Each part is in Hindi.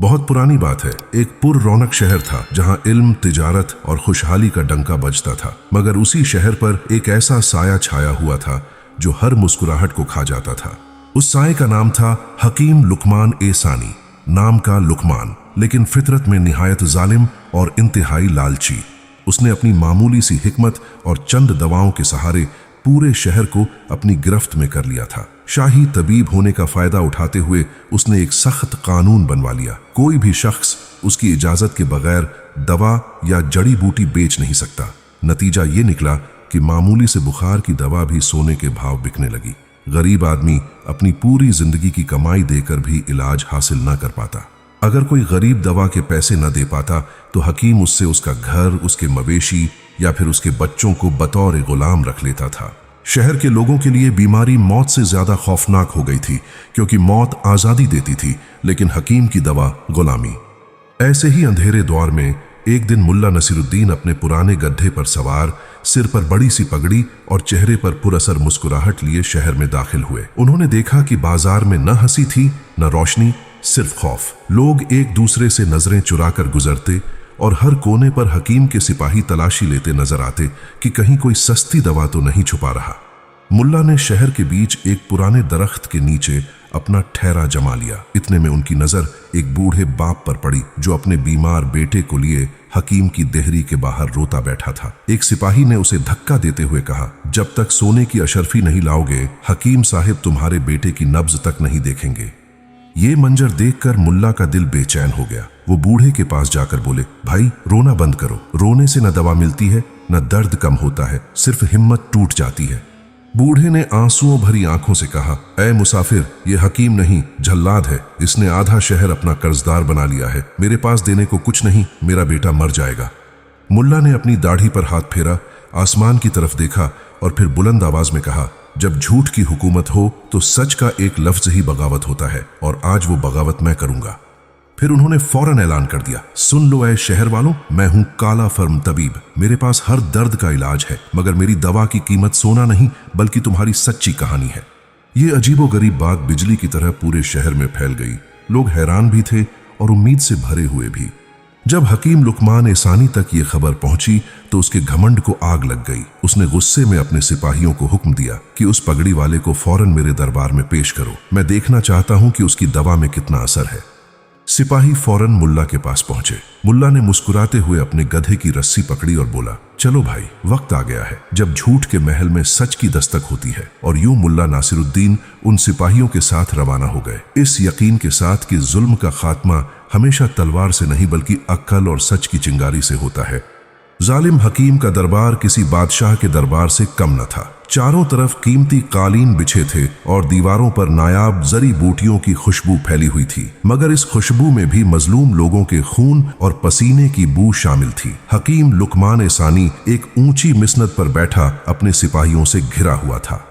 बहुत पुरानी बात है, एक पुर रौनक शहर था जहां इल्म, तिजारत और खुशहाली का डंका बजता था। मगर उसी शहर पर एक ऐसा साया छाया हुआ था जो हर मुस्कुराहट को खा जाता था। उस साये का नाम था हकीम लुकमान ए सानी। नाम का लुकमान, लेकिन फितरत में निहायत जालिम और इंतहाई लालची। उसने अपनी मामूली सी हिकमत और चंद दवाओं के सहारे पूरे शहर को अपनी गिरफ्त में कर लिया था। शाही तबीब होने का फायदा उठाते हुए उसने एक सख्त कानून बनवा लिया। कोई भी शख्स उसकी इजाजत के बगैर दवा या जड़ी बूटी बेच नहीं सकता। नतीजा ये निकला कि मामूली से बुखार की दवा भी सोने के भाव बिकने लगी। गरीब आदमी अपनी पूरी जिंदगी की कमाई देकर भी इलाज हासिल न कर पाता। अगर कोई गरीब दवा के पैसे न दे पाता तो हकीम उससे उसका घर, उसके मवेशी या फिर उसके बच्चों को बतौर गुलाम रख लेता था। शहर के लोगों के लिए बीमारी मौत से ज्यादा खौफनाक हो गई थी, क्योंकि मौत आजादी देती थी लेकिन हकीम की दवा गुलामी। ऐसे ही अंधेरे दौर में एक दिन मुल्ला नसीरुद्दीन अपने पुराने गड्ढे पर सवार, सिर पर बड़ी सी पगड़ी और चेहरे पर पुरअसर मुस्कुराहट लिए शहर में दाखिल हुए। उन्होंने देखा कि बाजार में न हंसी थी न रोशनी, सिर्फ खौफ। लोग एक दूसरे से नजरें चुराकर गुजरते और हर कोने पर हकीम के सिपाही तलाशी लेते नजर आते कि कहीं कोई सस्ती दवा तो नहीं छुपा रहा। मुल्ला ने शहर के बीच एक पुराने दरख्त के नीचे अपना ठहरा जमा लिया। इतने में उनकी नजर एक बूढ़े बाप पर पड़ी जो अपने बीमार बेटे को लिए हकीम की देहरी के बाहर रोता बैठा था। एक सिपाही ने उसे धक्का देते हुए कहा, जब तक सोने की अशरफी नहीं लाओगे हकीम साहिब तुम्हारे बेटे की नब्ज तक नहीं देखेंगे। ये मंजर देखकर मुल्ला का दिल बेचैन हो गया। वो बूढ़े के पास जाकर बोले, भाई रोना बंद करो। रोने से न दवा मिलती है न दर्द कम होता है, सिर्फ हिम्मत टूट जाती है। बूढ़े ने आंसुओं भरी आंखों से कहा, ऐ मुसाफिर, ये हकीम नहीं जल्लाद है। इसने आधा शहर अपना कर्जदार बना लिया है। मेरे पास देने को कुछ नहीं, मेरा बेटा मर जाएगा। मुल्ला ने अपनी दाढ़ी पर हाथ फेरा, आसमान की तरफ देखा और फिर बुलंद आवाज में कहा, जब झूठ की हुकूमत हो तो सच का एक लफ्ज ही बगावत होता है, और आज वो बगावत मैं करूंगा। फिर उन्होंने फौरन ऐलान कर दिया, सुन लो ऐ शहर वालों, मैं हूं काला फर्म तबीब। मेरे पास हर दर्द का इलाज है, मगर मेरी दवा की कीमत सोना नहीं बल्कि तुम्हारी सच्ची कहानी है। ये अजीबोगरीब बात बिजली की तरह पूरे शहर में फैल गई। लोग हैरान भी थे और उम्मीद से भरे हुए भी। जब हकीम लुकमान ए सानी तक ये खबर पहुंची तो उसके घमंड को आग लग गई। उसने गुस्से में अपने सिपाहियों को हुक्म दिया कि उस पगड़ी वाले को फौरन मेरे दरबार में पेश करो। मैं देखना चाहता हूं कि उसकी दवा में कितना असर है। सिपाही फौरन मुल्ला के पास पहुंचे। मुल्ला ने मुस्कुराते हुए अपने गधे की रस्सी पकड़ी और बोला, चलो भाई, वक्त आ गया है जब झूठ के महल में सच की दस्तक होती है। और यूं मुल्ला नासिरुद्दीन उन सिपाहियों के साथ रवाना हो गए, इस यकीन के साथ कि जुल्म का खात्मा हमेशा तलवार से नहीं बल्कि अक्ल और सच की चिंगारी से होता है। जालिम हकीम का दरबार किसी बादशाह के दरबार से कम न था। चारों तरफ कीमती कालीन बिछे थे और दीवारों पर नायाब जरी बूटियों की खुशबू फैली हुई थी, मगर इस खुशबू में भी मजलूम लोगों के खून और पसीने की बू शामिल थी। हकीम लुकमान ए सानी एक ऊंची मिसनद पर बैठा अपने सिपाहियों से घिरा हुआ था।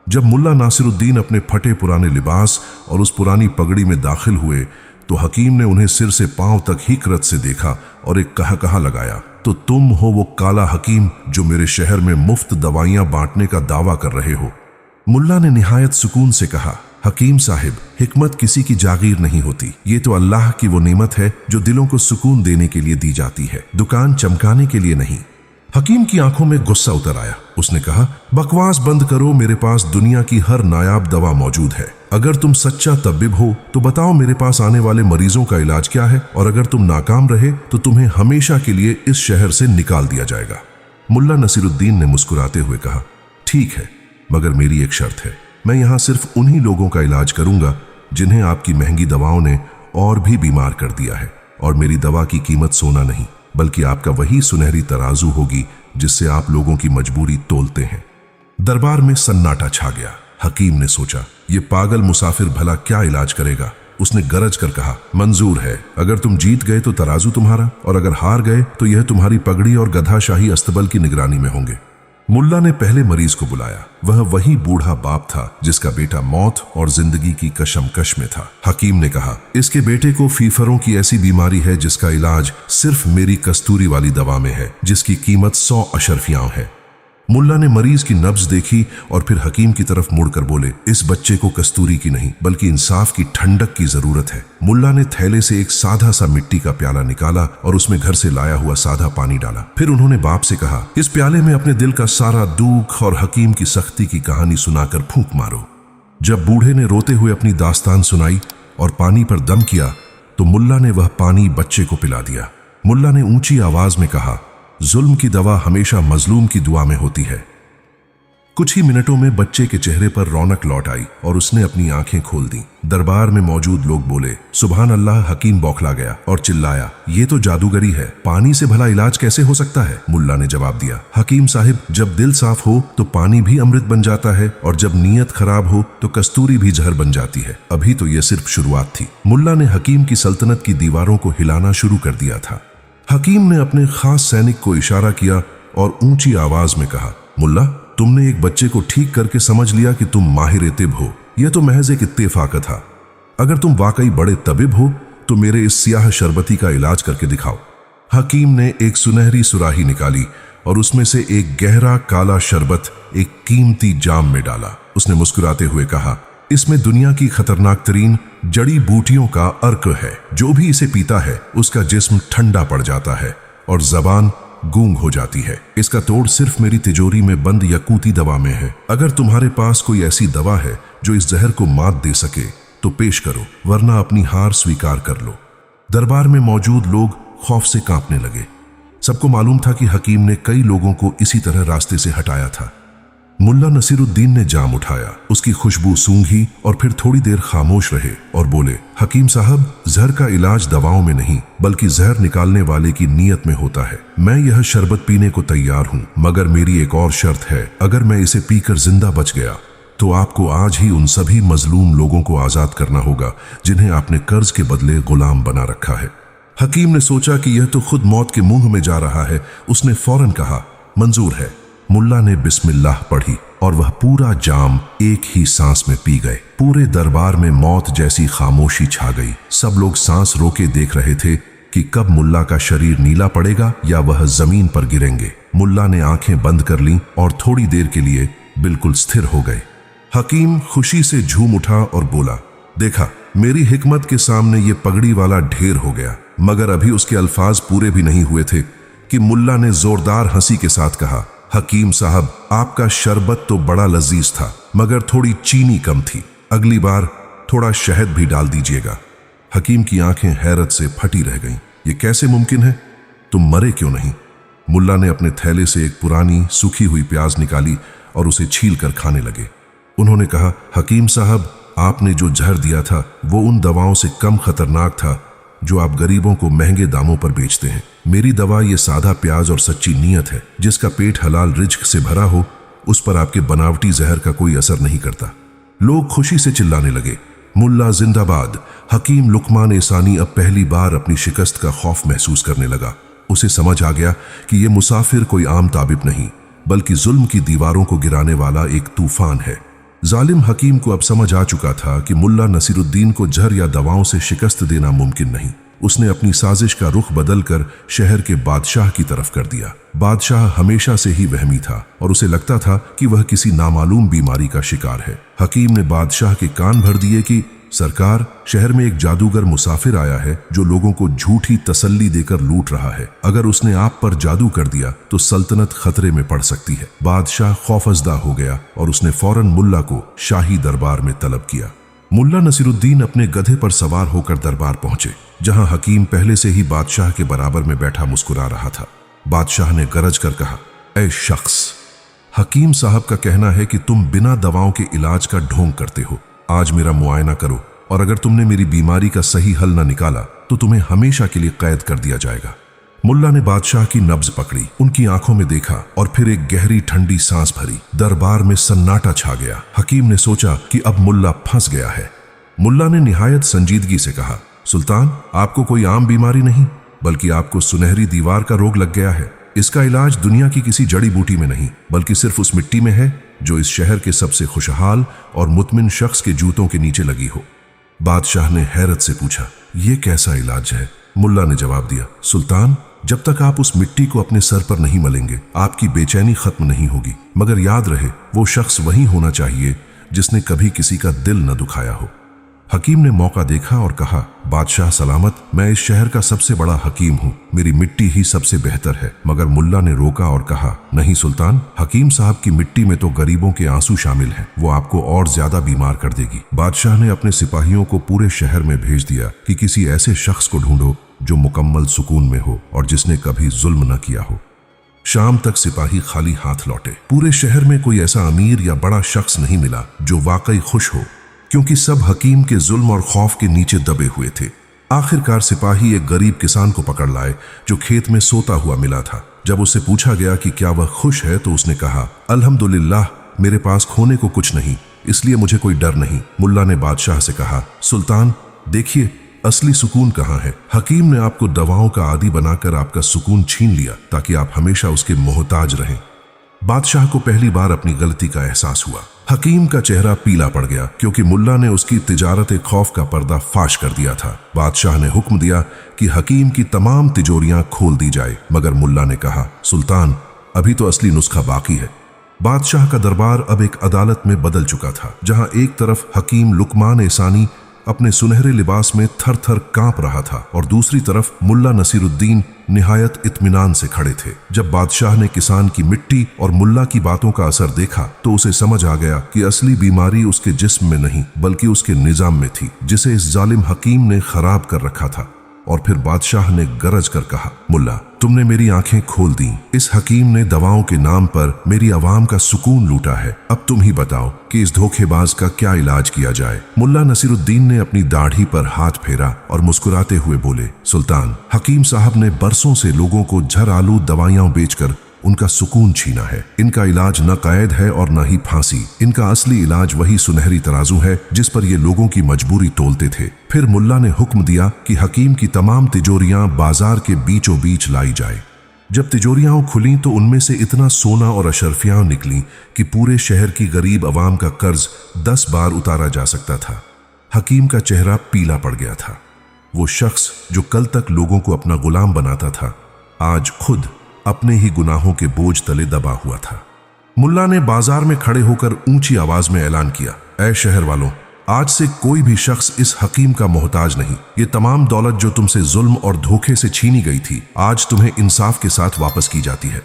जब मुल्ला नासिरुद्दीन अपने फटे पुराने लिबास और उस पुरानी पगड़ी में दाखिल हुए तो हकीम ने उन्हें सिर से पांव तक हिकरत से देखा और एक कहा लगाया, तो तुम हो वो काला हकीम जो मेरे शहर में मुफ्त दवाइयां बांटने का दावा कर रहे हो। मुल्ला ने निहायत सुकून से कहा, हकीम साहिब, हिकमत किसी की जागीर नहीं होती। ये तो अल्लाह की वो नेमत है जो दिलों को सुकून देने के लिए दी जाती है, दुकान चमकाने के लिए नहीं। हकीम की आंखों में गुस्सा उतर आया। उसने कहा, बकवास बंद करो, मेरे पास दुनिया की हर नायाब दवा मौजूद है। अगर तुम सच्चा तबीब हो तो बताओ मेरे पास आने वाले मरीजों का इलाज क्या है, और अगर तुम नाकाम रहे तो तुम्हें हमेशा के लिए इस शहर से निकाल दिया जाएगा। मुल्ला नसीरुद्दीन ने मुस्कुराते हुए कहा, ठीक है, मगर मेरी एक शर्त है। मैं यहाँ सिर्फ उन्हीं लोगों का इलाज करूंगा जिन्हें आपकी महंगी दवाओं ने और भी बीमार कर दिया है, और मेरी दवा की कीमत सोना नहीं बल्कि आपका वही सुनहरी तराजू होगी जिससे आप लोगों की मजबूरी तोलते हैं। दरबार में सन्नाटा छा गया। हकीम ने सोचा, ये पागल मुसाफिर भला क्या इलाज करेगा। उसने गरज कर कहा, मंजूर है। अगर तुम जीत गए तो तराजू तुम्हारा, और अगर हार गए तो यह तुम्हारी पगड़ी और गधा शाही अस्तबल की निगरानी में होंगे। मुल्ला ने पहले मरीज को बुलाया। वह वही बूढ़ा बाप था जिसका बेटा मौत और जिंदगी की कशमकश में था। हकीम ने कहा, इसके बेटे को फीफरों की ऐसी बीमारी है जिसका इलाज सिर्फ मेरी कस्तूरी वाली दवा में है, जिसकी कीमत 100 अशरफियां है। मुल्ला ने मरीज की नब्ज देखी और फिर हकीम की तरफ मुड़कर बोले, इस बच्चे को कस्तूरी की नहीं बल्कि इंसाफ की ठंडक की जरूरत है। मुल्ला ने थैले से एक सादा सा मिट्टी का प्याला निकाला और उसमें घर से लाया हुआ सादा पानी डाला। फिर उन्होंने बाप से कहा, इस प्याले में अपने दिल का सारा दुख और हकीम की सख्ती की कहानी सुनाकर फूंक मारो। जब बूढ़े ने रोते हुए अपनी दास्तान सुनाई और पानी पर दम किया तो मुल्ला ने वह पानी बच्चे को पिला दिया। मुल्ला ने ऊंची आवाज में कहा, जुल्म की दवा हमेशा मजलूम की दुआ में होती है। कुछ ही मिनटों में बच्चे के चेहरे पर रौनक लौट आई और उसने अपनी आंखें खोल दी। दरबार में मौजूद लोग बोले, सुभान अल्लाह। हकीम बौखला गया और चिल्लाया, ये तो जादूगरी है, पानी से भला इलाज कैसे हो सकता है? मुल्ला ने जवाब दिया, हकीम साहिब, जब दिल साफ हो तो पानी भी अमृत बन जाता है और जब नीयत खराब हो तो कस्तूरी भी जहर बन जाती है। अभी तो यह सिर्फ शुरुआत थी। मुल्ला ने हकीम की सल्तनत की दीवारों को हिलाना शुरू कर दिया था। हकीम ने अपने खास सैनिक को इशारा किया और ऊंची आवाज में कहा, मुल्ला, तुमने एक बच्चे को ठीक करके समझ लिया कि तुम माहिर तिब हो। यह तो महज एक इत्तेफाक था। अगर तुम वाकई बड़े तबिब हो तो मेरे इस सियाह शरबती का इलाज करके दिखाओ। हकीम ने एक सुनहरी सुराही निकाली और उसमें से एक गहरा काला शरबत एक कीमती जाम में डाला। उसने मुस्कुराते हुए कहा, इसमें दुनिया की खतरनाक तरीन जड़ी बूटियों का अर्क है। जो भी इसे पीता है उसका जिस्म ठंडा पड़ जाता है और जबान गूंग हो जाती है। इसका तोड़ सिर्फ मेरी तिजोरी में बंद यकूती दवा में है। अगर तुम्हारे पास कोई ऐसी दवा है जो इस जहर को मात दे सके तो पेश करो, वरना अपनी हार स्वीकार कर लो। दरबार में मौजूद लोग खौफ से कांपने लगे। सबको मालूम था कि हकीम ने कई लोगों को इसी तरह रास्ते से हटाया था। मुल्ला नसीरुद्दीन ने जाम उठाया, उसकी खुशबू सूंघी और फिर थोड़ी देर खामोश रहे और बोले, हकीम साहब, जहर का इलाज दवाओं में नहीं बल्कि जहर निकालने वाले की नीयत में होता है। मैं यह शरबत पीने को तैयार हूँ, मगर मेरी एक और शर्त है। अगर मैं इसे पीकर जिंदा बच गया तो आपको आज ही उन सभी मजलूम लोगों को आजाद करना होगा जिन्हें आपने कर्ज के बदले गुलाम बना रखा है। हकीम ने सोचा कि यह तो खुद मौत के मुंह में जा रहा है। उसने फौरन कहा, मंजूर है। मुल्ला ने बिस्मिल्लाह पढ़ी और वह पूरा जाम एक ही सांस में पी गए। पूरे दरबार में मौत जैसी खामोशी छा गई। सब लोग सांस रोके देख रहे थे कि कब मुल्ला का शरीर नीला पड़ेगा या वह जमीन पर गिरेंगे। मुल्ला ने आंखें बंद कर लीं और थोड़ी देर के लिए बिल्कुल स्थिर हो गए। हकीम खुशी से झूम उठा और बोला, देखा, मेरी हिकमत के सामने ये पगड़ी वाला ढेर हो गया। मगर अभी उसके अल्फाज पूरे भी नहीं हुए थे कि मुल्ला ने जोरदार हंसी के साथ कहा, हकीम साहब, आपका शरबत तो बड़ा लजीज था मगर थोड़ी चीनी कम थी। अगली बार थोड़ा शहद भी डाल दीजिएगा। हकीम की आंखें हैरत से फटी रह गईं। ये कैसे मुमकिन है? तुम मरे क्यों नहीं? मुल्ला ने अपने थैले से एक पुरानी सूखी हुई प्याज निकाली और उसे छील कर खाने लगे। उन्होंने कहा, हकीम साहब, आपने जो जहर दिया था वो उन दवाओं से कम खतरनाक था जो आप गरीबों को महंगे दामों पर बेचते हैं। मेरी दवा ये सादा प्याज और सच्ची नीयत है। जिसका पेट हलाल रिज्क से भरा हो उस पर आपके बनावटी जहर का कोई असर नहीं करता। लोग खुशी से चिल्लाने लगे, मुल्ला जिंदाबाद। हकीम लुकमान एसानी अब पहली बार अपनी शिकस्त का खौफ महसूस करने लगा। उसे समझ आ गया कि यह मुसाफिर कोई आम ताबिब नहीं बल्कि जुल्म की दीवारों को गिराने वाला एक तूफान है। जालिम हकीम को अब समझ आ चुका था कि मुल्ला नसीरुद्दीन को जहर या दवाओं से शिकस्त देना मुमकिन नहीं। उसने अपनी साजिश का रुख बदलकर शहर के बादशाह की तरफ कर दिया। बादशाह हमेशा से ही वहमी था और उसे लगता था कि वह किसी नामालूम बीमारी का शिकार है। हकीम ने बादशाह के कान भर दिए कि सरकार, शहर में एक जादूगर मुसाफिर आया है जो लोगों को झूठी तसल्ली देकर लूट रहा है। अगर उसने आप पर जादू कर दिया तो सल्तनत खतरे में पड़ सकती है। बादशाह खौफजदा हो गया और उसने फौरन मुल्ला को शाही दरबार में तलब किया। मुल्ला नसीरुद्दीन अपने गधे पर सवार होकर दरबार पहुंचे, जहां हकीम पहले से ही बादशाह के बराबर में बैठा मुस्कुरा रहा था। बादशाह ने गरज कर कहा, ऐ शख्स, हकीम साहब का कहना है कि तुम बिना दवाओं के इलाज का ढोंग करते हो। आज मेरा मुआयना करो और अगर तुमने मेरी बीमारी का सही हल न निकाला तो तुम्हें हमेशा के लिए कैद कर दिया जाएगा। मुल्ला ने बादशाह की नब्ज पकड़ी, उनकी आंखों में देखा और फिर एक गहरी ठंडी सांस भरी। दरबार में सन्नाटा छा गया। हकीम ने सोचा कि अब मुल्ला फंस गया है। मुल्ला ने निहायत संजीदगी से कहा, सुल्तान, आपको कोई आम बीमारी नहीं बल्कि आपको सुनहरी दीवार का रोग लग गया है। इसका इलाज दुनिया की किसी जड़ी बूटी में नहीं बल्कि सिर्फ उस मिट्टी में है जो इस शहर के सबसे खुशहाल और मुतमिन शख्स के जूतों के नीचे लगी हो। बादशाह ने हैरत से पूछा, यह कैसा इलाज है? मुल्ला ने जवाब दिया, सुल्तान, जब तक आप उस मिट्टी को अपने सर पर नहीं मलेंगे, आपकी बेचैनी खत्म नहीं होगी। मगर याद रहे, वो शख्स वही होना चाहिए जिसने कभी किसी का दिल न दुखाया हो। हकीम ने मौका देखा और कहा, बादशाह सलामत, मैं इस शहर का सबसे बड़ा हकीम हूँ, मेरी मिट्टी ही सबसे बेहतर है। मगर मुल्ला ने रोका और कहा, नहीं सुल्तान, हकीम साहब की मिट्टी में तो गरीबों के आंसू शामिल हैं, वो आपको और ज्यादा बीमार कर देगी। बादशाह ने अपने सिपाहियों को पूरे शहर में भेज दिया कि किसी ऐसे शख्स को ढूंढो जो मुकम्मल सुकून में हो और जिसने कभी जुल्म न किया हो। शाम तक सिपाही खाली हाथ लौटे। पूरे शहर में कोई ऐसा अमीर या बड़ा शख्स नहीं मिला जो वाकई खुश हो, क्योंकि सब हकीम के जुल्म और खौफ के नीचे दबे हुए थे। आखिरकार सिपाही एक गरीब किसान को पकड़ लाए जो खेत में सोता हुआ मिला था। जब उससे पूछा गया कि क्या वह खुश है तो उसने कहा, अल्हम्दुलिल्लाह, मेरे पास खोने को कुछ नहीं, इसलिए मुझे कोई डर नहीं। मुल्ला ने बादशाह से कहा, सुल्तान देखिए, असली सुकून कहाँ है? हकीम ने आपको दवाओं का आदी बनाकर आपका सुकून छीन लिया ताकि आप हमेशा उसके मोहताज रहें। बादशाह को पहली बार अपनी गलती का एहसास हुआ। हकीम का चेहरा पीला पड़ गया क्योंकि मुल्ला ने उसकी तिजारत खौफ का पर्दा फाश कर दिया था। बादशाह ने हुक्म दिया कि हकीम की तमाम तिजोरियां खोल दी जाए, मगर मुल्ला ने कहा, सुल्तान, अभी तो असली नुस्खा बाकी है। बादशाह का दरबार अब एक अदालत में बदल चुका था, जहां एक तरफ हकीम लुकमान एसानी अपने सुनहरे लिबास में थर थर कांप रहा था और दूसरी तरफ मुल्ला नसीरुद्दीन निहायत इत्मीनान से खड़े थे। जब बादशाह ने किसान की मिट्टी और मुल्ला की बातों का असर देखा तो उसे समझ आ गया कि असली बीमारी उसके जिस्म में नहीं बल्कि उसके निजाम में थी, जिसे इस जालिम हकीम ने खराब कर रखा था। और फिर बादशाह ने गरज कर कहा, मुल्ला, तुमने मेरी आंखें खोल दी। इस हकीम ने दवाओं के नाम पर मेरी आवाम का सुकून लूटा है। अब तुम ही बताओ कि इस धोखेबाज का क्या इलाज किया जाए। मुल्ला नसीरुद्दीन ने अपनी दाढ़ी पर हाथ फेरा और मुस्कुराते हुए बोले, सुल्तान, हकीम साहब ने बरसों से लोगों को झर आलू दवाइयां बेचकर उनका सुकून छीना है। इनका इलाज न कैद है और न ही फांसी। इनका असली इलाज वही सुनहरी तराजू है जिस पर ये लोगों की मजबूरी तोलते थे। फिर मुल्ला ने हुक्म दिया कि हकीम की तमाम तिजोरियां बाजार के बीचों बीच लाई जाए। जब तिजोरियां खुलीं तो उनमें से इतना सोना और अशरफियां निकलीं कि पूरे शहर की गरीब आवाम का कर्ज 10 बार उतारा जा सकता था। हकीम का चेहरा पीला पड़ गया था। वो शख्स जो कल तक लोगों को अपना गुलाम बनाता था, आज खुद अपने ही गुनाहों के बोझ तले दबा हुआ था। मुल्ला ने बाजार में खड़े होकर ऊंची आवाज में ऐलान किया, ऐ शहर वालों, आज से कोई भी शख्स इस हकीम का मोहताज नहीं। ये तमाम दौलत जो तुमसे जुल्म और धोखे से छीनी गई थी, आज तुम्हें इंसाफ के साथ वापस की जाती है।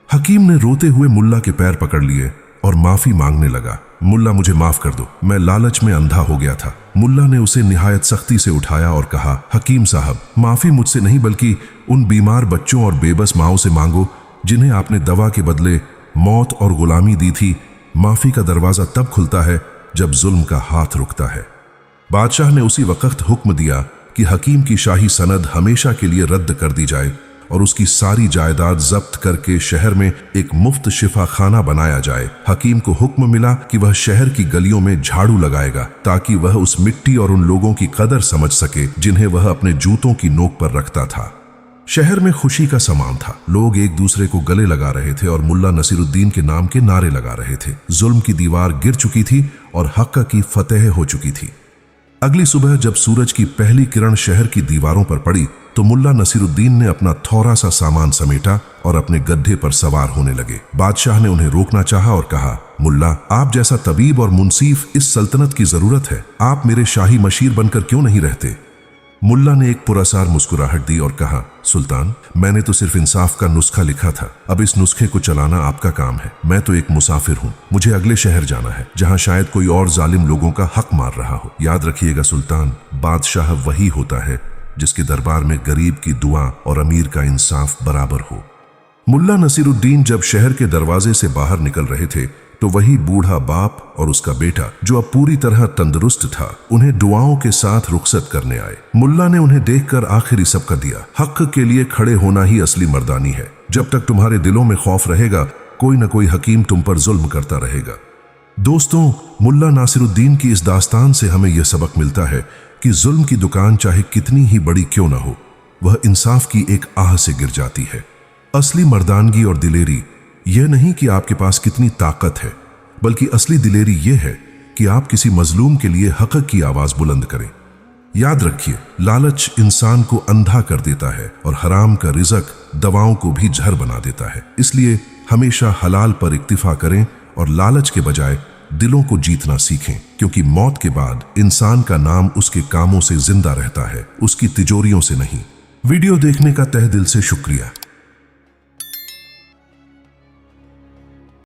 हकीम ने रोते हुए मुल्ला के पैर पकड़ लिए और माफी मांगने लगा, मुल्ला, मुझे माफ कर दो, मैं लालच में अंधा हो गया था। मुल्ला ने उसे निहायत सख्ती से उठाया और कहा, हकीम साहब, माफी मुझसे नहीं बल्कि उन बीमार बच्चों और बेबस माओं से मांगो जिन्हें आपने दवा के बदले मौत और गुलामी दी थी। माफी का दरवाजा तब खुलता है जब जुल्म का हाथ रुकता है। बादशाह ने उसी वक्त हुक्म दिया कि हकीम की शाही सनद हमेशा के लिए रद्द कर दी जाए और उसकी सारी जायदाद जब्त करके शहर में एक मुफ्त शिफा खाना बनाया जाए। हकीम को हुक्म मिला कि वह शहर की गलियों में झाड़ू लगाएगा ताकि वह उस मिट्टी और उन लोगों की कदर समझ सके जिन्हें वह अपने जूतों की नोक पर रखता था। शहर में खुशी का सामान था। लोग एक दूसरे को गले लगा रहे थे और मुल्ला नसीरुद्दीन के नाम के नारे लगा रहे थे। जुल्म की दीवार गिर चुकी थी और हक की फतेह हो चुकी थी। अगली सुबह जब सूरज की पहली किरण शहर की दीवारों पर पड़ी तो मुल्ला नसीरुद्दीन ने अपना थोड़ा सा सामान समेटा और अपने गड्ढे पर सवार होने लगे। बादशाह ने उन्हें रोकना चाहा और कहा, मुल्ला, आप जैसा तबीब और मुंसीफ इस सल्तनत की जरूरत है, आप मेरे शाही मशीर बनकर क्यों नहीं रहते? मुल्ला ने एक पुरस्कार मुस्कुराहट दी और कहा, सुल्तान, मैंने तो सिर्फ इंसाफ का नुस्खा लिखा था, अब इस नुस्खे को चलाना आपका काम है। मैं तो एक मुसाफिर हूँ, मुझे अगले शहर जाना है जहाँ शायद कोई और जालिम लोगों का हक मार रहा हो। याद रखिएगा सुल्तान, बादशाह वही होता है जिसके दरबार में गरीब की दुआ और अमीर का इंसाफ बराबर हो। मुल्ला नसीरुद्दीन जब शहर के दरवाजे से बाहर निकल रहे थे तो वही बूढ़ा बाप और उसका बेटा, जो अब पूरी तरह तंदुरुस्त था, उन्हें दुआओं के साथ रुखसत करने आए। मुल्ला ने उन्हें देखकर आखिरी सबका दिया, हक के लिए खड़े होना ही असली मर्दानी है। जब तक तुम्हारे दिलों में खौफ रहेगा, कोई न कोई हकीम तुम पर जुल्म करता रहेगा। दोस्तों, मुल्ला नासिरुद्दीन की इस दास्तान से हमें यह सबक मिलता है कि जुल्म की दुकान चाहे कितनी ही बड़ी क्यों ना हो, वह इंसाफ की एक आह से गिर जाती है। असली मर्दानगी और दिलेरी यह नहीं कि आपके पास कितनी ताकत है, बल्कि असली दिलेरी यह है कि आप किसी मजलूम के लिए हक की आवाज बुलंद करें। याद रखिए, लालच इंसान को अंधा कर देता है और हराम का रिज़्क दवाओं को भी जहर बना देता है। इसलिए हमेशा हलाल पर इक्तिफा करें और लालच के बजाय दिलों को जीतना सीखें, क्योंकि मौत के बाद इंसान का नाम उसके कामों से जिंदा रहता है, उसकी तिजोरियों से नहीं। वीडियो देखने का तहे दिल से शुक्रिया।